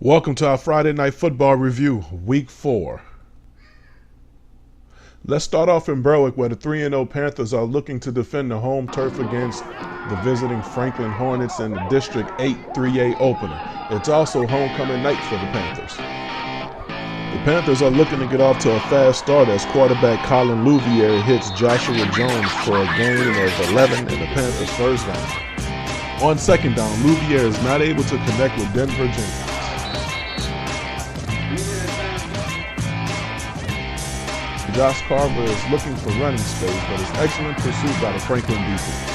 Welcome to our Friday Night Football Review, Week 4. Let's start off in Berwick, where the 3-0 Panthers are looking to defend the home turf against the visiting Franklin Hornets in the District 8 3A opener. It's also homecoming night for the Panthers. The Panthers are looking to get off to a fast start as quarterback Colin Louvier hits Joshua Jones for a gain of 11 in the Panthers' first down. On second down, Louvier is not able to connect with Denver Jenkins. Josh Carver is looking for running space, but is excellent pursuit by the Franklin defense.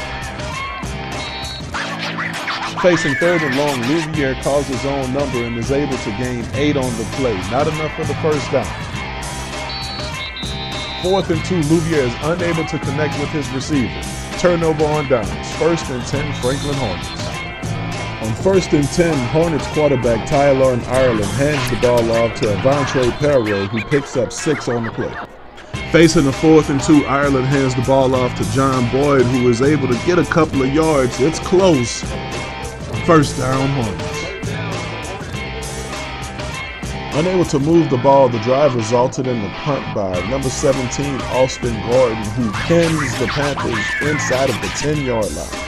Facing third and long, Louvier calls his own number and is able to gain 8 on the play. Not enough for the first down. 4th and 2, Louvier is unable to connect with his receiver. Turnover on downs. 1st and 10, Franklin Hornets. On 1st and 10, Hornets quarterback Tyler Ireland hands the ball off to Avantre Perreault, who picks up 6 on the play. Facing the 4th and 2, Ireland hands the ball off to John Boyd, who is able to get a couple of yards. It's close. First down, Hornets. Unable to move the ball, the drive resulted in the punt by number 17, Austin Gordon, who pins the Panthers inside of the 10-yard line.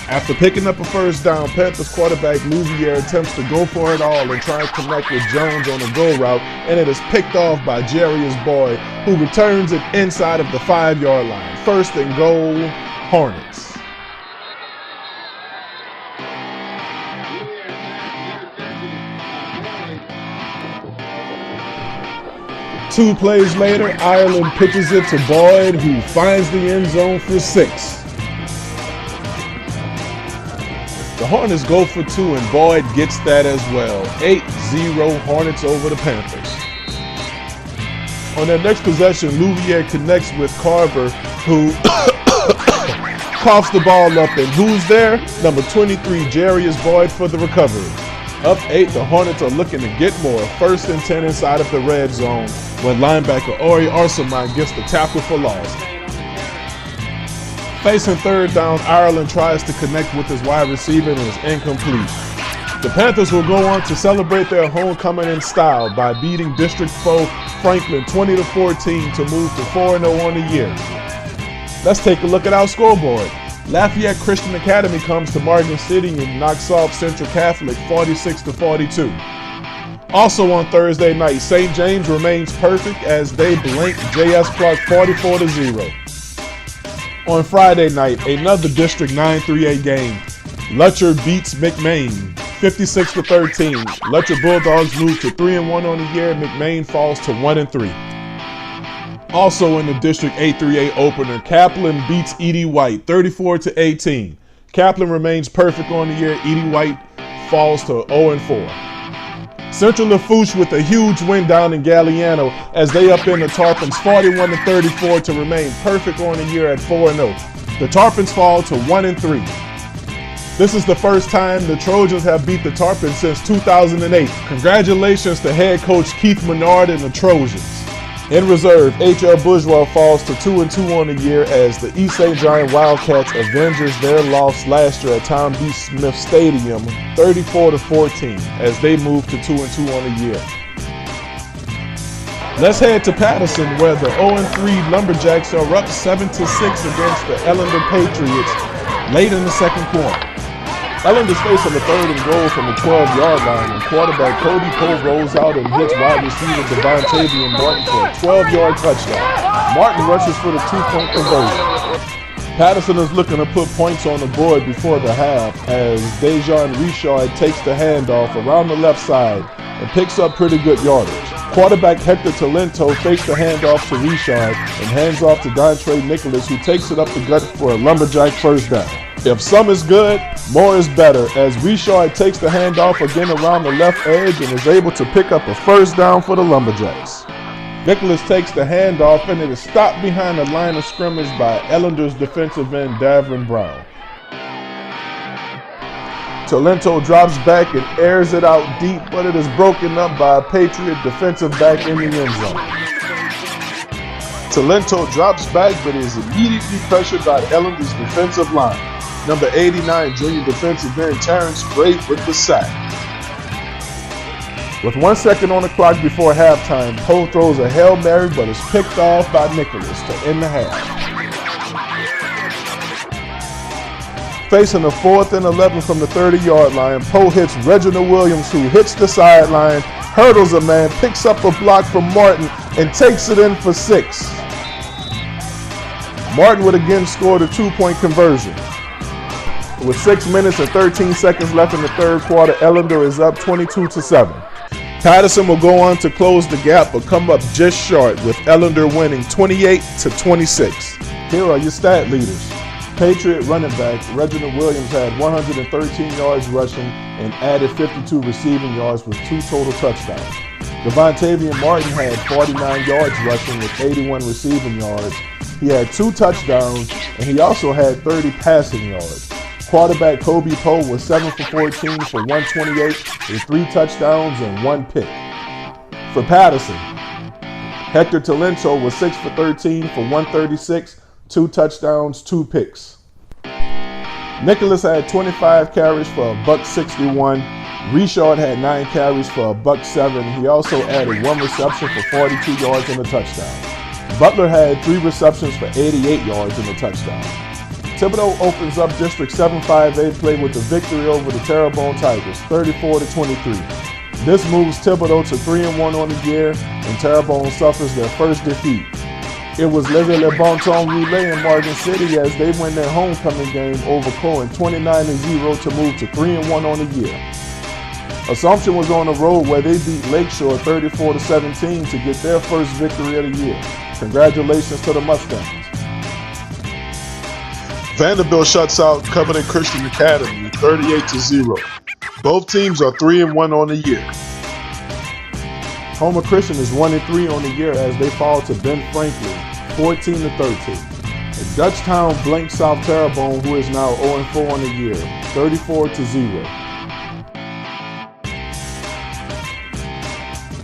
After picking up a first down, Panthers quarterback Louvier attempts to go for it all and try and connect with Jones on a go route, and it is picked off by Jarius Boyd, who returns it inside of the 5-yard line. 1st and goal, Hornets. Two plays later, Ireland pitches it to Boyd, who finds the end zone for 6. The Hornets go for 2, and Boyd gets that as well. 8-0 Hornets over the Panthers. On their next possession, Louvier connects with Carver, who coughs the ball up, and who's there? Number 23, Jarius Boyd for the recovery. Up 8, the Hornets are looking to get more. 1st and 10 inside of the red zone when linebacker Ori Arsaman gets the tackle for loss. Facing third down, Ireland tries to connect with his wide receiver and is incomplete. The Panthers will go on to celebrate their homecoming in style by beating District foe Franklin 20-14 to move to 4-0 on the year. Let's take a look at our scoreboard. Lafayette Christian Academy comes to Martin City and knocks off Central Catholic 46-42. Also on Thursday night, St. James remains perfect as they blank J.S. Clark 44-0. On Friday night, another District 9 3A game. Lutcher beats McMain 56-13. Lutcher Bulldogs move to 3-1 on the year. McMain falls to 1-3. Also in the District 8 3A opener, Kaplan beats Edie White 34-18. Kaplan remains perfect on the year. Edie White falls to 0-4. Central Lafourche with a huge win down in Galliano as they upend the Tarpons 41-34 to remain perfect on the year at 4-0. The Tarpons fall to 1-3. This is the first time the Trojans have beat the Tarpons since 2008. Congratulations to head coach Keith Menard and the Trojans. In reserve, H.L. Bourgeois falls to 2-2 on the year as the East St. John Wildcats avenges their loss last year at Tom B. Smith Stadium 34-14 as they move to 2-2 on the year. Let's head to Patterson, where the 0-3 Lumberjacks are up 7-6 against the Ellender Patriots late in the second quarter. Ellender's facing the 3rd and goal from the 12-yard line, and quarterback Cody Poe rolls out and hits wide receiver Devontavian Martin for a 12-yard touchdown. Martin rushes for the 2-point conversion. Patterson is looking to put points on the board before the half as Dejan Richard takes the handoff around the left side and picks up pretty good yardage. Quarterback Hector Talento fakes the handoff to Richard and hands off to Dontre Nicholas, who takes it up the gut for a Lumberjack first down. If some is good, more is better as Richard takes the handoff again around the left edge and is able to pick up a first down for the Lumberjacks. Nicholas takes the handoff and it is stopped behind the line of scrimmage by Ellender's defensive end Davin Brown. Talento drops back and airs it out deep, but it is broken up by a Patriot defensive back in the end zone. Talento drops back but is immediately pressured by Ellender's defensive line. Number 89, junior defensive end Terrence Strait with the sack. With 1 second on the clock before halftime, Poe throws a Hail Mary but is picked off by Nicholas to end the half. Facing a 4th and 11 from the 30-yard line, Poe hits Reginald Williams, who hits the sideline, hurdles a man, picks up a block from Martin, and takes it in for 6. Martin would again score the 2-point conversion. With 6 minutes and 13 seconds left in the third quarter, Ellender is up 22-7. Patterson will go on to close the gap but come up just short, with Ellender winning 28-26. Here are your stat leaders. Patriot running back Reginald Williams had 113 yards rushing and added 52 receiving yards with 2 total touchdowns. Devontavian Martin had 49 yards rushing with 81 receiving yards. He had 2 touchdowns and he also had 30 passing yards. Quarterback Kobe Poe was 7 for 14 for 128 with 3 touchdowns and 1 pick. For Patterson, Hector Talento was 6 for 13 for 136, 2 touchdowns, 2 picks. Nicholas had 25 carries for $161. Richard had 9 carries for $107. He also added 1 reception for 42 yards and a touchdown. Butler had 3 receptions for 88 yards and a touchdown. Thibodaux opens up District 7-5A play with the victory over the Terrebonne Tigers, 34-23. This moves Thibodaux to 3-1 on the year, and Terrebonne suffers their first defeat. It was Levé Le Bon Ton Relay in Morgan City as they win their homecoming game over Cohen 29-0 to move to 3-1 on the year. Assumption was on the road where they beat Lakeshore 34-17 to get their first victory of the year. Congratulations to the Mustangs. Vanderbilt shuts out Covenant Christian Academy 38-0. Both teams are 3-1 on the year. Homer Christian is 1-3 on the year as they fall to Ben Franklin 14-13. And Dutchtown blanks South Terrebonne, who is now 0-4 on the year, 34-0.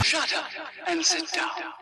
Shut up and sit down.